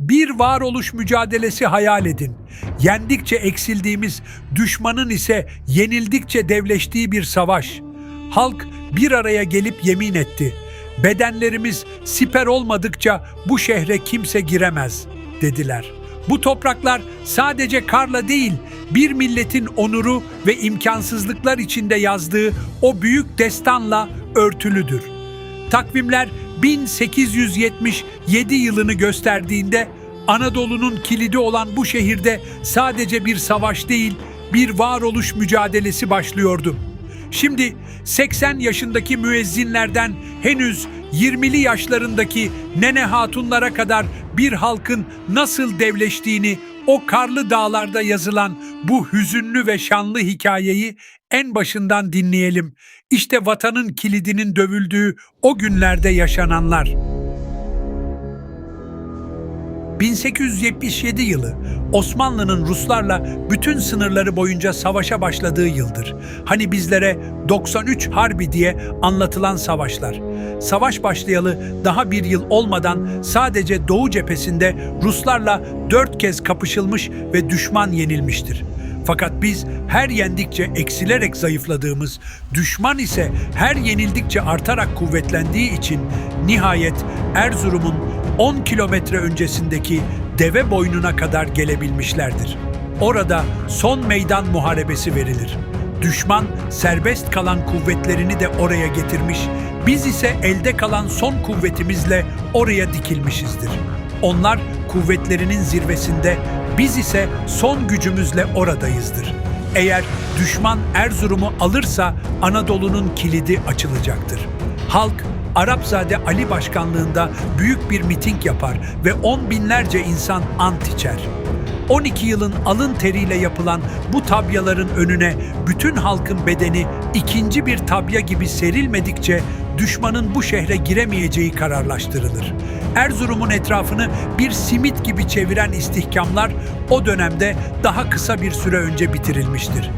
Bir varoluş mücadelesi hayal edin. Yendikçe eksildiğimiz, düşmanın ise yenildikçe devleştiği bir savaş. Halk bir araya gelip yemin etti. Bedenlerimiz siper olmadıkça bu şehre kimse giremez, dediler. Bu topraklar sadece karla değil, bir milletin onuru ve imkansızlıklar içinde yazdığı o büyük destanla örtülüdür. Takvimler 1877 yılını gösterdiğinde Anadolu'nun kilidi olan bu şehirde sadece bir savaş değil, bir varoluş mücadelesi başlıyordu. Şimdi 80 yaşındaki müezzinlerden henüz 20'li yaşlarındaki nene hatunlara kadar bir halkın nasıl devleştiğini, o karlı dağlarda yazılan bu hüzünlü ve şanlı hikayeyi en başından dinleyelim. İşte vatanın kilidinin dövüldüğü o günlerde yaşananlar. 1877 yılı Osmanlı'nın Ruslarla bütün sınırları boyunca savaşa başladığı yıldır. Hani bizlere 93 Harbi diye anlatılan savaşlar. Savaş başlayalı daha bir yıl olmadan sadece Doğu cephesinde Ruslarla 4 kez kapışılmış ve düşman yenilmiştir. Fakat biz her yendikçe eksilerek zayıfladığımız, düşman ise her yenildikçe artarak kuvvetlendiği için nihayet Erzurum'un 10 kilometre öncesindeki Deveboynu'na kadar gelebilmişlerdir. Orada son meydan muharebesi verilir. Düşman serbest kalan kuvvetlerini de oraya getirmiş, biz ise elde kalan son kuvvetimizle oraya dikilmişizdir. Onlar kuvvetlerinin zirvesinde, biz ise son gücümüzle oradayızdır. Eğer düşman Erzurum'u alırsa Anadolu'nun kilidi açılacaktır. Halk Arapzade Ali başkanlığında büyük bir miting yapar ve 10 binlerce insan ant içer. 12 yılın alın teriyle yapılan bu tabyaların önüne bütün halkın bedeni ikinci bir tabya gibi serilmedikçe düşmanın bu şehre giremeyeceği kararlaştırılır. Erzurum'un etrafını bir simit gibi çeviren istihkamlar o dönemde daha kısa bir süre önce bitirilmiştir.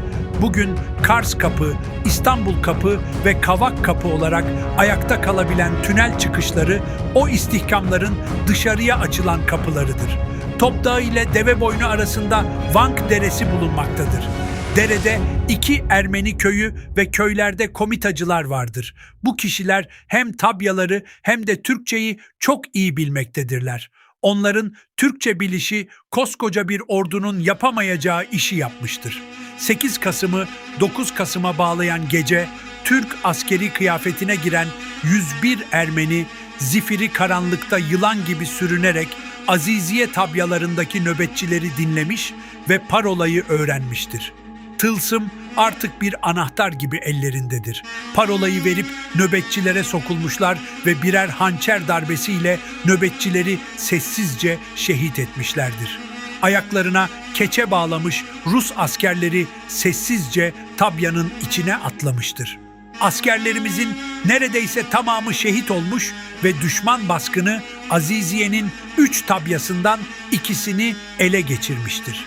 Bugün Kars Kapı, İstanbul Kapı ve Kavak Kapı olarak ayakta kalabilen tünel çıkışları o istihkamların dışarıya açılan kapılarıdır. Topdağı ile Deveboynu arasında Vank Deresi bulunmaktadır. Derede 2 Ermeni köyü ve köylerde komitacılar vardır. Bu kişiler hem tabyaları hem de Türkçeyi çok iyi bilmektedirler. Onların Türkçe bilişi koskoca bir ordunun yapamayacağı işi yapmıştır. 8 Kasım'ı 9 Kasım'a bağlayan gece, Türk askeri kıyafetine giren 101 Ermeni, zifiri karanlıkta yılan gibi sürünerek Aziziye tabyalarındaki nöbetçileri dinlemiş ve parolayı öğrenmiştir. Tılsım artık bir anahtar gibi ellerindedir. Parolayı verip nöbetçilere sokulmuşlar ve birer hançer darbesiyle nöbetçileri sessizce şehit etmişlerdir. Ayaklarına keçe bağlamış Rus askerleri sessizce tabyanın içine atlamıştır. Askerlerimizin neredeyse tamamı şehit olmuş ve düşman baskını Aziziye'nin 3 tabyasından 2'sini ele geçirmiştir.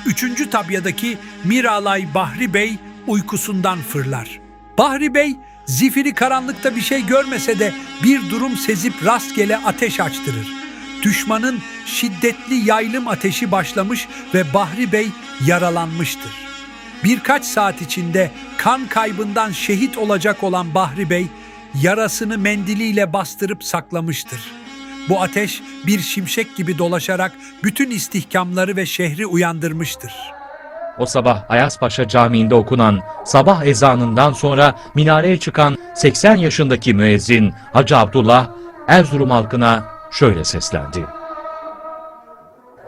3. tabyadaki Miralay Bahri Bey uykusundan fırlar. Bahri Bey, zifiri karanlıkta bir şey görmese de bir durum sezip rastgele ateş açtırır. Düşmanın şiddetli yaylım ateşi başlamış ve Bahri Bey yaralanmıştır. Birkaç saat içinde kan kaybından şehit olacak olan Bahri Bey, yarasını mendiliyle bastırıp saklamıştır. Bu ateş bir şimşek gibi dolaşarak bütün istihkamları ve şehri uyandırmıştır. O sabah Ayaspaşa Camii'nde okunan sabah ezanından sonra minareye çıkan 80 yaşındaki müezzin Hacı Abdullah, Erzurum halkına şöyle seslendi.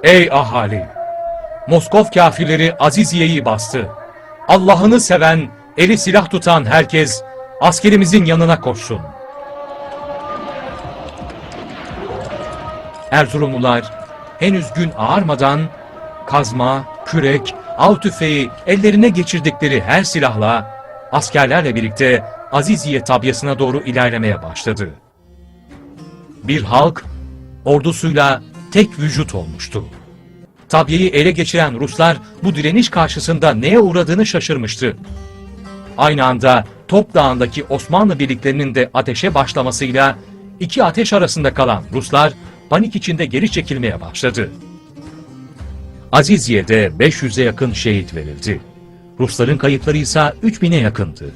Ey ahali! Moskov kafirleri Aziziye'yi bastı. Allah'ını seven, eli silah tutan herkes askerimizin yanına koşsun. Erzurumlular henüz gün ağarmadan kazma, kürek, av tüfeği ellerine geçirdikleri her silahla askerlerle birlikte Aziziye tabyasına doğru ilerlemeye başladı. Bir halk ordusuyla tek vücut olmuştu. Tabyayı ele geçiren Ruslar bu direniş karşısında neye uğradığını şaşırmıştı. Aynı anda Top Dağı'ndaki Osmanlı birliklerinin de ateşe başlamasıyla iki ateş arasında kalan Ruslar panik içinde geri çekilmeye başladı. Aziziye'de 500'e yakın şehit verildi. Rusların kayıpları ise 3000'e yakındı.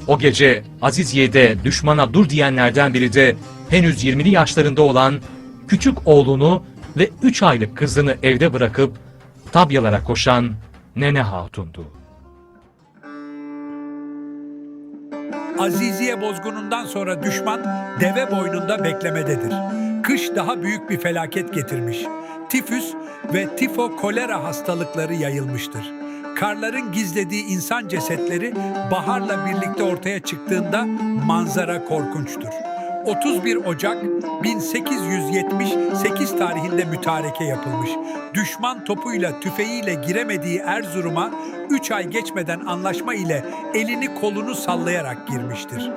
O gece Aziziye'de düşmana dur diyenlerden biri de henüz 20'li yaşlarında olan küçük oğlunu ve 3 aylık kızını evde bırakıp tabyalara koşan Nene Hatun'du. Aziziye bozgunundan sonra düşman deve boynunda beklemededir. Kış daha büyük bir felaket getirmiş. Tifüs ve tifo kolera hastalıkları yayılmıştır. Karların gizlediği insan cesetleri baharla birlikte ortaya çıktığında manzara korkunçtur. 31 Ocak 1878 tarihinde mütareke yapılmış. Düşman topuyla tüfeğiyle giremediği Erzurum'a 3 ay geçmeden anlaşma ile elini kolunu sallayarak girmiştir.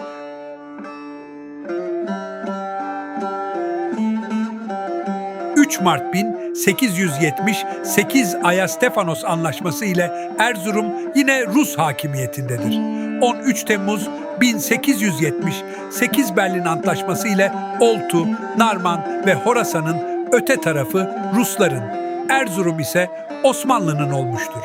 Mart 1878 Ayastefanos Anlaşması ile Erzurum yine Rus hakimiyetindedir. 13 Temmuz 1878 Berlin Antlaşması ile Oltu, Narman ve Horasan'ın öte tarafı Rusların, Erzurum ise Osmanlı'nın olmuştur.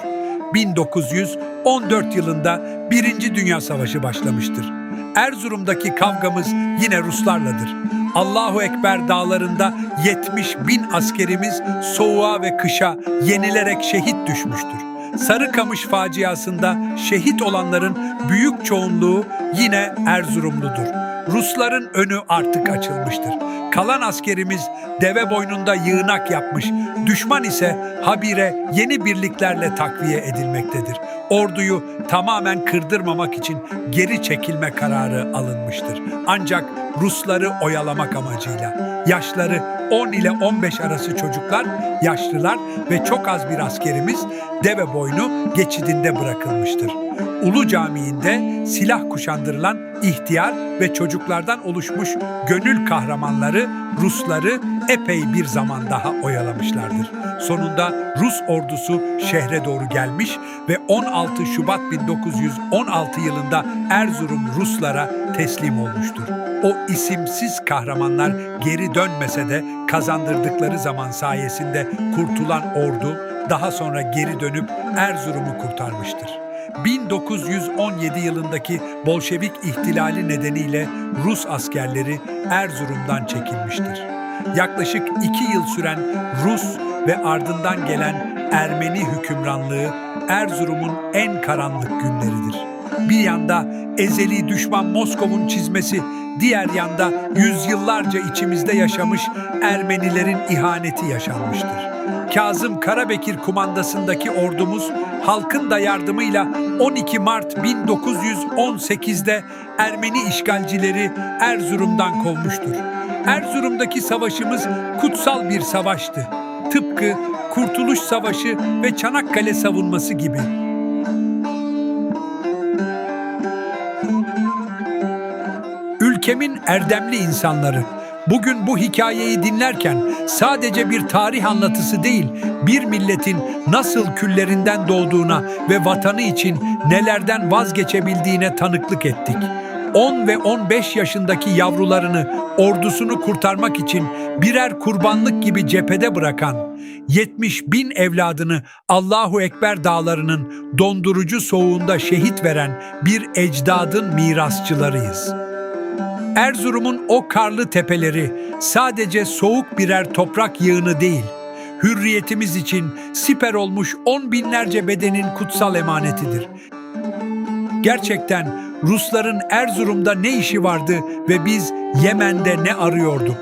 1914 yılında Birinci Dünya Savaşı başlamıştır. Erzurum'daki kavgamız yine Ruslarladır. Allahu Ekber dağlarında 70.000 askerimiz soğuğa ve kışa yenilerek şehit düşmüştür. Sarıkamış faciasında şehit olanların büyük çoğunluğu yine Erzurumludur. Rusların önü artık açılmıştır. Kalan askerimiz deve boynunda yığınak yapmış, düşman ise habire yeni birliklerle takviye edilmektedir. Orduyu tamamen kırdırmamak için geri çekilme kararı alınmıştır. Ancak Rusları oyalamak amacıyla yaşları 10 ile 15 arası çocuklar, yaşlılar ve çok az bir askerimiz Deveboynu geçidinde bırakılmıştır. Ulu Camii'nde silah kuşandırılan ihtiyar ve çocuklardan oluşmuş gönül kahramanları Rusları epey bir zaman daha oyalamışlardır. Sonunda Rus ordusu şehre doğru gelmiş ve 16 Şubat 1916 yılında Erzurum Ruslara teslim olmuştur. O isimsiz kahramanlar geri dönmese de kazandırdıkları zaman sayesinde kurtulan ordu daha sonra geri dönüp Erzurum'u kurtarmıştır. 1917 yılındaki Bolşevik ihtilali nedeniyle Rus askerleri Erzurum'dan çekilmiştir. Yaklaşık 2 yıl süren Rus ve ardından gelen Ermeni hükümranlığı Erzurum'un en karanlık günleridir. Bir yanda ezeli düşman Moskov'un çizmesi, diğer yanda yüzyıllarca içimizde yaşamış Ermenilerin ihaneti yaşanmıştır. Kazım Karabekir kumandasındaki ordumuz halkın da yardımıyla 12 Mart 1918'de Ermeni işgalcileri Erzurum'dan kovmuştur. Erzurum'daki savaşımız kutsal bir savaştı. Tıpkı Kurtuluş Savaşı ve Çanakkale savunması gibi. Ülkemin erdemli insanları, bugün bu hikayeyi dinlerken sadece bir tarih anlatısı değil, bir milletin nasıl küllerinden doğduğuna ve vatanı için nelerden vazgeçebildiğine tanıklık ettik. 10 ve 15 yaşındaki yavrularını, ordusunu kurtarmak için birer kurbanlık gibi cephede bırakan, 70.000 evladını Allahu Ekber dağlarının dondurucu soğuğunda şehit veren bir ecdadın mirasçılarıyız. Erzurum'un o karlı tepeleri sadece soğuk birer toprak yığını değil, hürriyetimiz için siper olmuş 10 binlerce bedenin kutsal emanetidir. Gerçekten Rusların Erzurum'da ne işi vardı ve biz Yemen'de ne arıyorduk?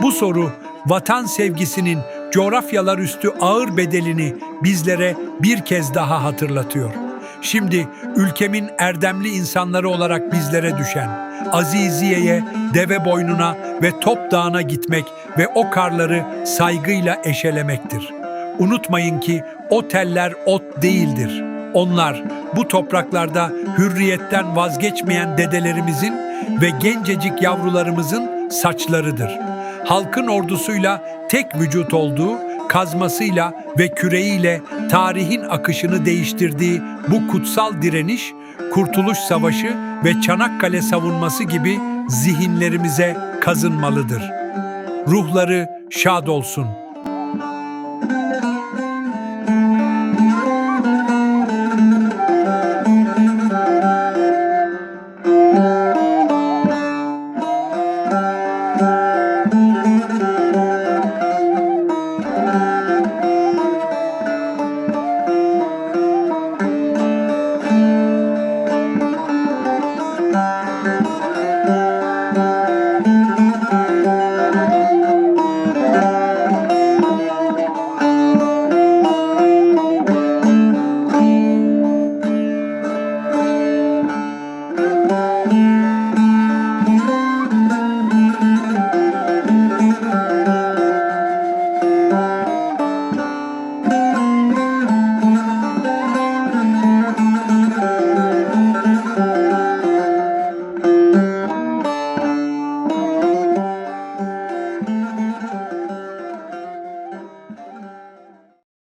Bu soru vatan sevgisinin coğrafyalar üstü ağır bedelini bizlere bir kez daha hatırlatıyor. Şimdi ülkemin erdemli insanları olarak bizlere düşen Aziziye'ye, Deveboynu'na ve Top Dağı'na gitmek ve o karları saygıyla eşelemektir. Unutmayın ki o teller ot değildir. Onlar bu topraklarda hürriyetten vazgeçmeyen dedelerimizin ve gencecik yavrularımızın saçlarıdır. Halkın ordusuyla tek vücut olduğu, kazmasıyla ve küreğiyle tarihin akışını değiştirdiği bu kutsal direniş, Kurtuluş Savaşı ve Çanakkale savunması gibi zihinlerimize kazınmalıdır. ruhları şad olsun.